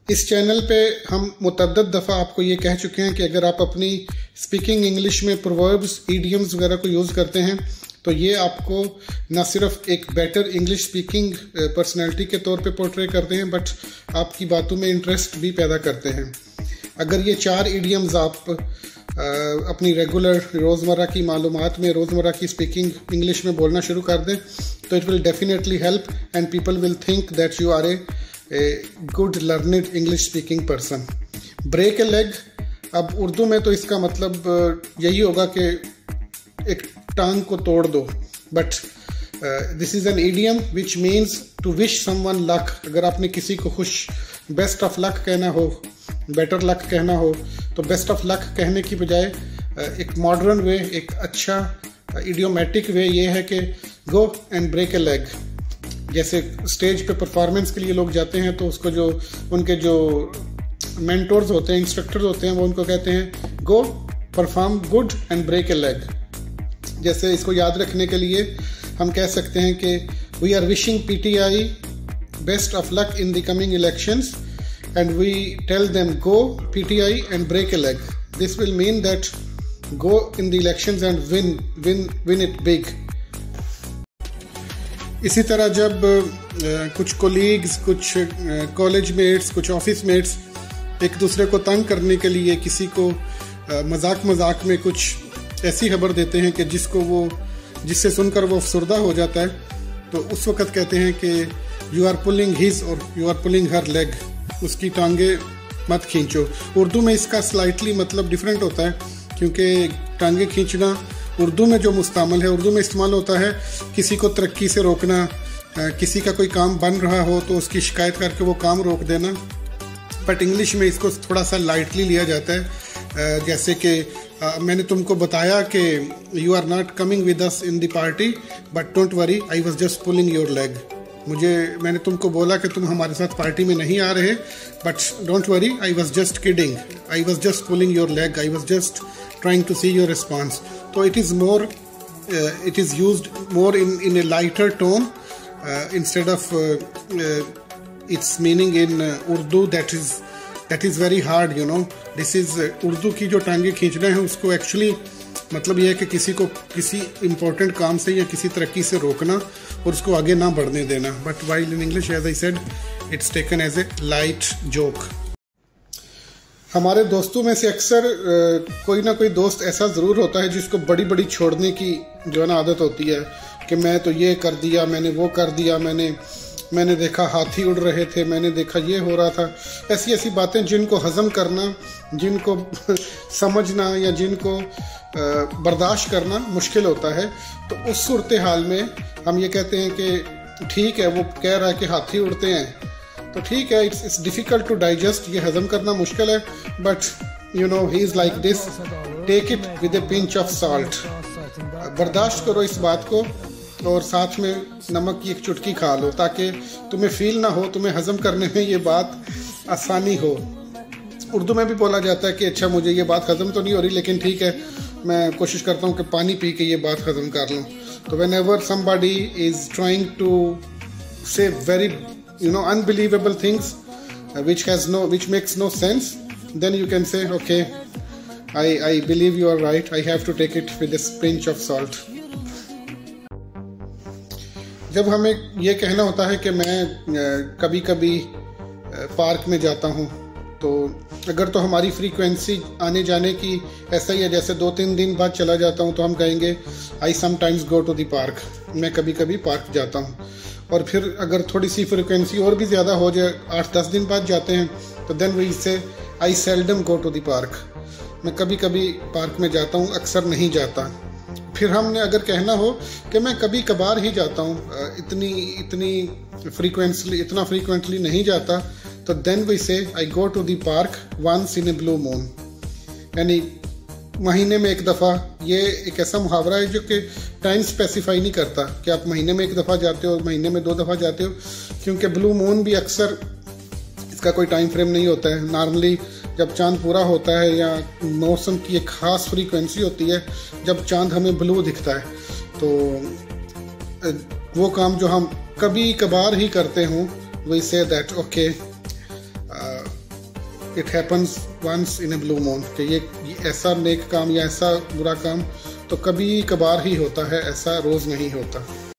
इस चैनल पे हम मुतअद्दिद दफ़ा आपको ये कह चुके हैं कि अगर आप अपनी स्पीकिंग इंग्लिश में प्रोवर्ब्स, इडियम्स वगैरह को यूज़ करते हैं तो ये आपको ना सिर्फ एक बेटर इंग्लिश स्पीकिंग पर्सनैलिटी के तौर पे पोर्ट्रे करते हैं, बट आपकी बातों में इंटरेस्ट भी पैदा करते हैं। अगर ये 4 इडियम्स आप अपनी रेगुलर रोज़मर्रा की मालूमात में, रोज़मर्रा की स्पीकिंग इंग्लिश में बोलना शुरू कर दें तो it will definitely help and people will think that you are a good learned English speaking person. Break a leg, अब उर्दू में तो इसका मतलब यही होगा कि एक टांग को तोड़ दो, but this is an idiom which means to wish someone luck. अगर आपने किसी को खुश बेस्ट ऑफ लक कहना हो, बेटर लक कहना हो, तो बेस्ट ऑफ लक कहने की बजाय एक मॉडर्न वे, एक अच्छा इडियोमेटिक वे ये है कि go and break a leg. जैसे स्टेज पे परफॉर्मेंस के लिए लोग जाते हैं तो उसको जो उनके जो मेंटोर्स होते हैं, इंस्ट्रक्टर्स होते हैं, वो उनको कहते हैं go perform good and break a leg. जैसे इसको याद रखने के लिए हम कह सकते हैं कि we are wishing PTI best of luck in the coming elections and we tell them go PTI and break a leg. This will mean that go in the elections and win it big. इसी तरह जब कुछ colleagues, कुछ college mates, कुछ office mats एक दूसरे को तंग करने के लिए किसी को मजाक में कुछ ऐसी खबर देते हैं कि जिससे सुनकर वो अफसरदा हो जाता है, तो उस वक़्त कहते हैं कि यू आर पुलिंग हिज और you are pulling her leg, उसकी टांगे मत खींचो। उर्दू में इसका स्लाइटली मतलब डिफरेंट होता है, क्योंकि टांगे खींचना उर्दू में जो मुस्तामल है, उर्दू में इस्तेमाल होता है किसी को तरक्की से रोकना, किसी का कोई काम बन रहा हो तो उसकी शिकायत करके वो काम रोक देना। बट इंग्लिश में इसको थोड़ा सा लाइटली लिया जाता है। जैसे कि मैंने तुमको बताया कि you are not coming with us in the party but don't worry I was just pulling your leg. मैंने तुमको बोला कि तुम हमारे साथ पार्टी में नहीं आ रहे, but don't worry I was just kidding, I was just pulling your leg, I was just trying to see your response. तो it is used more in a lighter tone instead of its meaning in Urdu that is very hard, you know. This is Urdu की जो टांगे खींचना है उसको actually मतलब यह है कि किसी को किसी इम्पोर्टेंट काम से या किसी तरक्की से रोकना और उसको आगे ना बढ़ने देना। But while in English as I said it's taken as a light joke. हमारे दोस्तों में से अक्सर कोई ना कोई दोस्त ऐसा ज़रूर होता है जिसको बड़ी बड़ी छोड़ने की जो है ना आदत होती है कि मैं तो ये कर दिया, मैंने वो कर दिया, मैंने देखा हाथी उड़ रहे थे, मैंने देखा ये हो रहा था। ऐसी बातें जिनको हज़म करना, जिनको समझना या जिनको बर्दाश्त करना मुश्किल होता है, तो उस सूरत हाल में हम ये कहते हैं कि ठीक है, वो कह रहा है कि हाथी उड़ते हैं तो ठीक है, इट्स डिफ़िकल्ट टू डाइजेस्ट, ये हज़म करना मुश्किल है, but you know he is like this, take it with a pinch of salt. बर्दाश्त करो इस बात को और साथ में नमक की एक चुटकी खा लो ताकि तुम्हें फील ना हो, तुम्हें हज़म करने में ये बात आसानी हो। उर्दू में भी बोला जाता है कि अच्छा मुझे ये बात हज़म तो नहीं हो रही, लेकिन ठीक है मैं कोशिश करता हूँ कि पानी पी के ये बात हज़म कर लूँ। तो whenever somebody is trying to say very unbelievable things which makes no sense, then you can say okay, I believe you are right, I have to take it with a pinch of salt. जब हमें ये कहना होता है कि मैं कभी कभी पार्क में जाता हूँ, तो अगर तो हमारी फ्रीक्वेंसी आने जाने की ऐसा ही है जैसे 2-3 दिन बाद चला जाता हूँ तो हम कहेंगे I sometimes go to the park, मैं कभी कभी पार्क जाता हूँ। और फिर अगर थोड़ी सी फ्रीक्वेंसी और भी ज़्यादा हो जाए, 8-10 दिन बाद जाते हैं, तो then we say I seldom go to the park, मैं कभी कभी पार्क में जाता हूँ, अक्सर नहीं जाता। फिर हमने अगर कहना हो कि मैं कभी कभार ही जाता हूँ, इतना फ्रीक्वेंटली नहीं जाता, तो then we say I go to the park once in a blue moon, यानी महीने में एक दफ़ा। ये एक ऐसा मुहावरा है जो कि टाइम स्पेसिफाई नहीं करता कि आप महीने में एक दफ़ा जाते हो, महीने में 2 दफ़ा जाते हो, क्योंकि ब्लू मून भी अक्सर इसका कोई टाइम फ्रेम नहीं होता है। नॉर्मली जब चांद पूरा होता है या मौसम की एक ख़ास फ्रीक्वेंसी होती है जब चांद हमें ब्लू दिखता है, तो वो काम जो हम कभी कभार ही करते हों, we say that okay it happens once in a blue moon, कि ये ऐसा नेक काम या ऐसा बुरा काम तो कभी कभार ही होता है, ऐसा रोज़ नहीं होता।